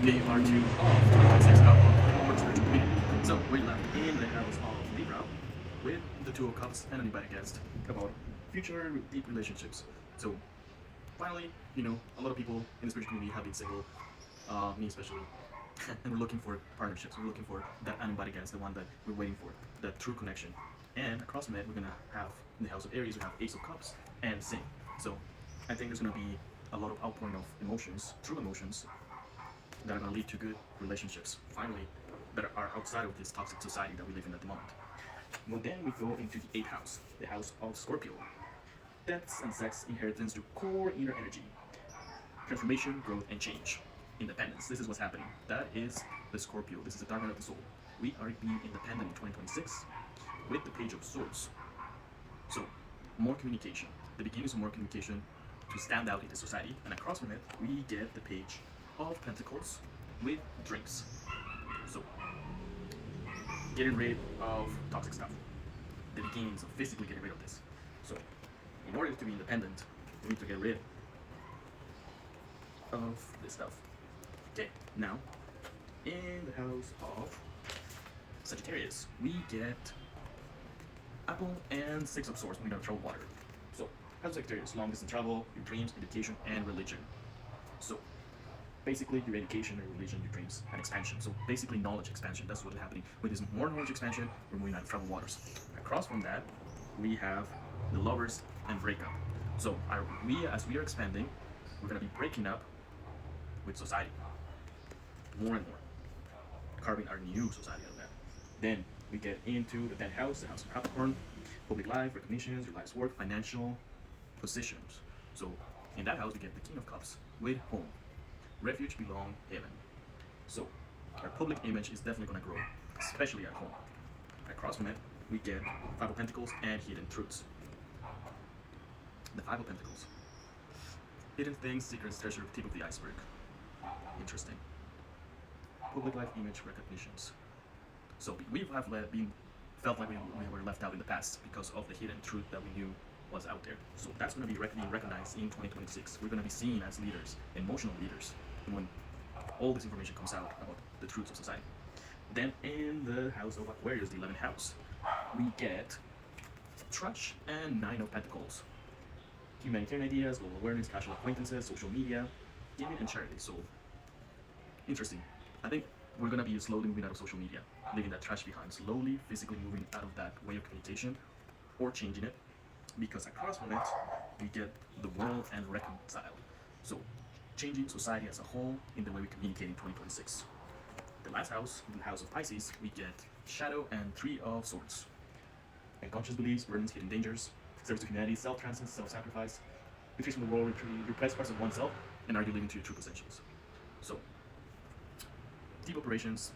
day or two of 2026 out of our spiritual community. So we left in the house of Libra with the Two of Cups and anybody guest about future deep relationships. So finally, a lot of people in the spiritual community have been single, me especially, and we're looking for partnerships. We're looking for that anybody guest, the one that we're waiting for, that true connection. And across from it, we're gonna have in the house of Aries, we have Ace of Cups and Sin. So I think there's gonna be a lot of outpouring of emotions, true emotions, that are going to lead to good relationships, finally, that are outside of this toxic society that we live in at the moment. Well, then we go into the 8th house, the house of Scorpio. Deaths and sex, inheritance to core inner energy, transformation, growth, and change. Independence, this is what's happening. That is the Scorpio. This is the dark night of the soul. We are being independent in 2026 with the Page of Swords. So, more communication. The beginnings of more communication to stand out in the society. And across from it, we get the Page of Pentacles with drinks. So, getting rid of toxic stuff. The beginnings of physically getting rid of this. So, in order to be independent, we need to get rid of this stuff. Okay, now, in the house of Sagittarius, we get Apple and Six of Swords, moving out of troubled water. So, house of Sagittarius, long distance travel, your dreams, education, and religion. So, basically your education, your religion, your dreams, and expansion. So basically knowledge expansion. That's what's happening. With this more knowledge expansion, we're moving out of troubled waters. Across from that, we have the Lovers and breakup. So as we are expanding, we're going to be breaking up with society. More and more. Carving our new society out of that. Then we get into the 10th house, the house of Capricorn, public life, recognitions, your life's work, financial positions. So in that house, we get the King of Cups with home. Refuge, belong, haven. So, our public image is definitely going to grow, especially at home. Across from it, we get Five of Pentacles and Hidden Truths. The Five of Pentacles. Hidden things, secrets, treasure, tip of the iceberg. Interesting. Public life image recognitions. So, we have felt like we were left out in the past because of the hidden truth that we knew was out there. So that's going to be recognized in 2026. We're going to be seen as leaders, emotional leaders, when all this information comes out about the truths of society. Then in the house of Aquarius, the 11th house, we get Trust and Nine of Pentacles. Humanitarian ideas, global awareness, casual acquaintances, social media, giving and charity. So interesting. I think we're going to be slowly moving out of social media, leaving that trash behind, slowly, physically moving out of that way of communication or changing it. Because across from it, we get the world and reconcile. So, changing society as a whole in the way we communicate in 2026. The last house, in the house of Pisces, we get Shadow and Three of Swords. Unconscious beliefs, burdens, hidden dangers, service to humanity, self-transcendence, self-sacrifice, retreat from the world, repress parts of oneself, and are you living to your true potentials? So, deep operations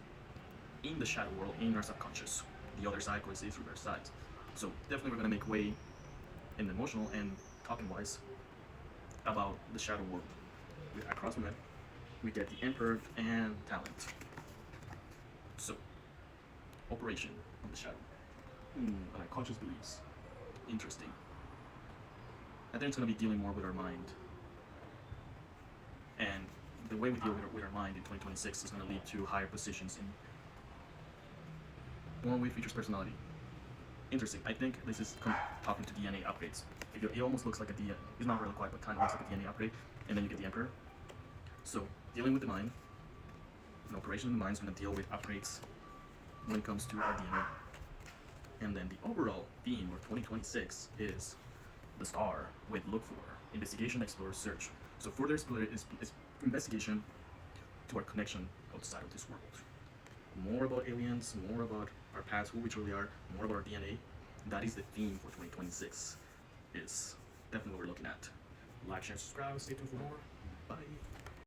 in the shadow world, in our subconscious. The other side coincides with reverse sides. So, definitely we're going to make way in the emotional and talking wise about the shadow world. Across from it, we get the Emperor and talent. So, operation on the shadow. Unconscious beliefs. Interesting. I think it's going to be dealing more with our mind. And the way we deal with our mind in 2026 is going to lead to higher positions in one way features personality. Interesting. I think this is talking to DNA upgrades. It almost looks like a DNA. It's not really quite, but kind of looks like a DNA upgrade. And then you get the Emperor. So, dealing with the mind. An operation of the mind is going to deal with upgrades when it comes to our DNA. And then the overall theme for 2026 is the star with look for, investigation, explore, search. So further is investigation to our connection outside of this world. More about aliens, more about our past, who we truly are, more about our DNA. That is the theme for 2026. Is definitely what we're looking at. Like, share, subscribe, stay tuned for more. Bye.